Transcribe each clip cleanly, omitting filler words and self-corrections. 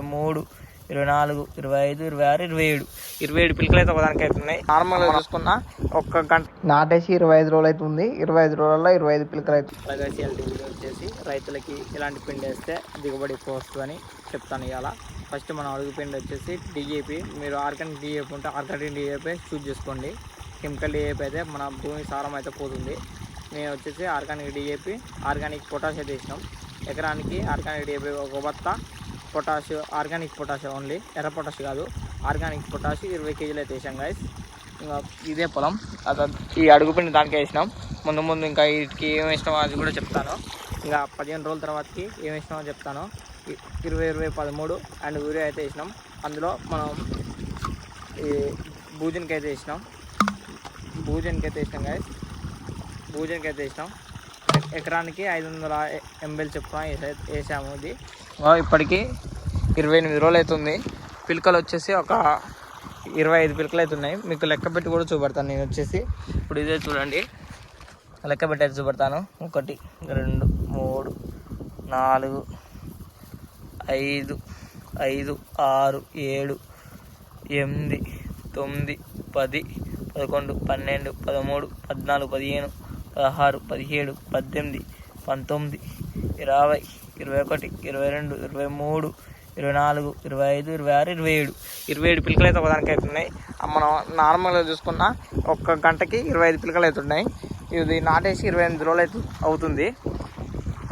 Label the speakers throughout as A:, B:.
A: 23, 24, 25, 26, 27 పిలకలు అయితే ఒకదానికి అవుతున్నాయి. నార్మల్గా చూసుకున్నా ఒక్క గంట నాటేసి 25 రోజులు అవుతుంది. 25 రోజుల్లో 25 పిలకలు అవుతుంది. అలాగే వీడియో వచ్చేసి రైతులకి ఎలాంటి పిండి వేస్తే దిగుబడి ఎక్కువ వస్తుందని చెప్తాను. ఇవాళ ఫస్ట్ మనం అడుగు పిండి వచ్చేసి డిఏపి. మీరు ఆర్గానిక్ డిఏపి ఉంటే ఆర్గానిక్ డిఏపి చూజ్ చేసుకోండి. కెమికల్ డిఏపి అయితే మన భూమి సారం అయితే పోతుంది. మేము వచ్చేసి ఆర్గానిక్ డిఏపి, ఆర్గానిక్ పొటాష్ అయితే వేసినాం. ఎకరానికి ఆర్గానిక్ డిఏపి ఒక బత్త, పొటాష్ ఆర్గానిక్ పొటాష్ ఓన్లీ, ఎర్ర పొటాష్ కాదు, ఆర్గానిక్ పొటాష్ 20 కేజీలు అయితే వేసాం గైస్. ఇంకా ఇదే పొలం, ఈ అడుగుపిండి దానికి వేసినాం. ముందు ఇంకా వీటికి ఏం వేసినామో అది కూడా చెప్తాను. ఇంకా 15 రోజుల తర్వాతకి ఏం వేసినామో చెప్తాను. 20, 13 అండ్ యూరియా అయితే వేసినాం. అందులో మనం ఈ భూజన్కి అయితే వేసినాం గైస్. భూజన్కి అయితే వేసినాం. ఎకరానికి 500 ml చొప్పున వేసాము. ఇది ఇప్పటికీ 28 రోజులు అవుతుంది. పిలకలు వచ్చేసి ఒక 25 పిలకలు అవుతున్నాయి. మీకు లెక్క పెట్టి కూడా చూపెడతాను నేను వచ్చేసి. ఇప్పుడు ఇదే చూడండి, లెక్క పెట్టి అయితే చూపెడతాను. 1, 2, 3, 4, 5, 6, 7, 8, 9, 10, 11, 12, 13, 14, 15, 16, 17, 18, 19, 20, 21, 22, 23, 24, 25, 26, 27 పిలకలు అయితే ఒకదానికి అవుతున్నాయి. మనం నార్మల్గా చూసుకున్న ఒక్క గంటకి 25 పిలకలు అవుతున్నాయి. ఇది నాటేసి 28 రోజులు అయితే అవుతుంది.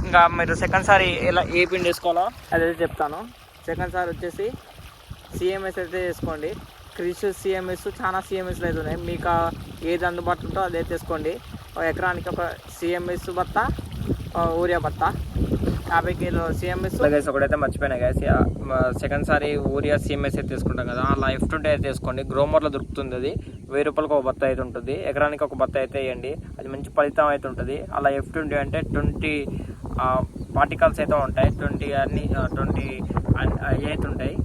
A: ఇంకా మీరు సెకండ్ సారి ఎలా ఏ పిండి వేసుకోవాలో అదైతే చెప్తాను. సెకండ్ సారి వచ్చేసి సిఎంఎస్ అయితే వేసుకోండి. క్రిష్ సిఎంఎస్ చాలా సిఎంఎస్లు అయితే ఉన్నాయి. మీకు ఏది అందుబాటులో ఉందో అదైతే వేసుకోండి. ఎకరానికి ఒక సిఎంఎస్ బత్త, యూరియా బత్త, 50 కిలో సిఎంఎస్. గైస్ ఒకటైతే మర్చిపోయినా గైస్, సెకండ్ సారి ఊరియా సిఎంఎస్ అయితే తీసుకుంటాం కదా, అలా F20 అయితే తీసుకోండి. గ్రోమర్లో దొరుకుతుంది. అది 1000 రూపాయలకు ఒక బత్త అయితే ఉంటుంది. ఎకరానికి ఒక బత్త అయితే వేయండి, అది మంచి ఫలితం అయితే ఉంటుంది. అలా F20 అంటే 20 పార్టికల్స్ అయితే ఉంటాయి. 20 అన్ని 20 అయితే ఉంటాయి.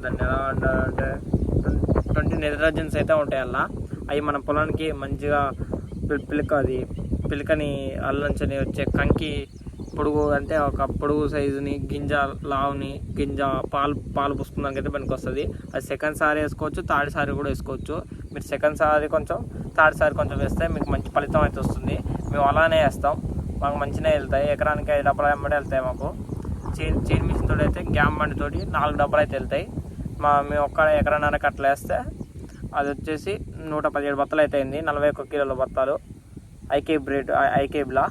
A: దాన్ని ఎలా అంటే 20 నైట్రోజన్స్ అయితే ఉంటాయి. అలా అవి మన పొలానికి మంచిగా పిలకని అల్లంచని వచ్చే కంకి పొడుగు, అంటే ఒక పొడుగు సైజుని, గింజ లావుని, గింజ పాలు పుస్తుందానికి అయితే పనికి వస్తుంది. అది సెకండ్ సారి వేసుకోవచ్చు, థర్డ్ సారి కూడా వేసుకోవచ్చు. మీరు సెకండ్ సారి కొంచెం, థర్డ్ సారి కొంచెం వేస్తే మీకు మంచి ఫలితం అయితే వస్తుంది. మేము అలానే వేస్తాం, మాకు మంచిగా వెళ్తాయి. ఎకరానికి 5 డబ్బాలు వెంబడి వెళ్తాయి. మాకు చైన్ మిషన్ తోటి అయితే గ్యామ్ బండితోటి 4 డబ్బాలు అయితే వెళ్తాయి. మేము ఒక్క ఎకరానికి అట్లా వేస్తే అది వచ్చేసి 117 బత్తలు అయితే అయింది. 41 కిలోల బత్తాలు ఐకేబ్లా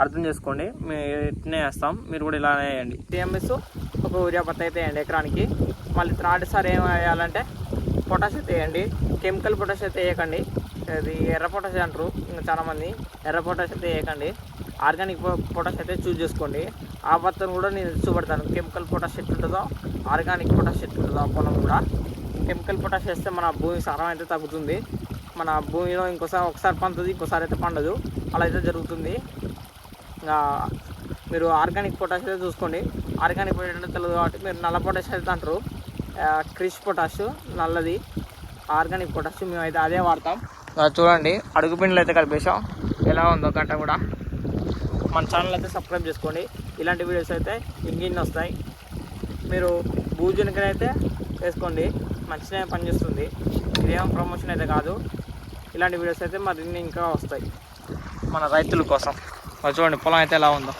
A: అర్థం చేసుకోండి. మేము ఇట్నే వేస్తాం, మీరు కూడా ఇలానే వేయండి. సిఎంఎస్ ఒక యూరియా బత్త అయితే వేయండి ఎకరానికి. మళ్ళీ థర్డ్ సారి ఏం వేయాలంటే పొటాష్ అయితే వేయండి. కెమికల్ పొటాష్ అయితే వేయకండి, అది ఎర్ర పొటాష్ అంటారు ఇంకా చాలామంది. ఎర్ర పొటాష్ అయితే వేయకండి, ఆర్గానిక్ పొటాష్ అయితే చూజ్ చేసుకోండి. ఆ బత్తను కూడా నేను చూపెడతాను. కెమికల్ పొటాష్ ఎట్లుంటుందో, ఆర్గానిక్ పొటాష్ ఎట్లుంటుందో ఆ పొలం కూడా. కెమికల్ పొటాష్ వేస్తే మన భూమి సారం అయితే తగ్గుతుంది. మన భూమిలో ఒకసారి పండుతుంది, ఇంకోసారి అయితే పండదు. అలా అయితే జరుగుతుంది. ఇంకా మీరు ఆర్గానిక్ పొటాష్ అయితే చూసుకోండి. ఆర్గానిక్ పొటాష్ అంటే తెలియదు కాబట్టి మీరు నల్ల పొటాష్ అయితే అంటారు. క్రిష్ పొటాష్ నల్లది, ఆర్గానిక్ పొటాష్ మేము అయితే అదే వాడతాం. చూడండి అడుగు పిండిలు అయితే కలిపేసాం, ఎలా ఉందో గంట కూడా. మన ఛానల్ అయితే సబ్స్క్రైబ్ చేసుకోండి. ఇలాంటి వీడియోస్ అయితే ఇంకిన్ని వస్తాయి. మీరు భూజనికి అయితే వేసుకోండి, మంచిగా పనిచేస్తుంది. ఇదేమో ప్రమోషన్ అయితే కాదు. ఇలాంటి వీడియోస్ అయితే మరిన్ని ఇంకా వస్తాయి మన రైతుల కోసం. చూడండి పొలం అయితే ఎలా ఉందో.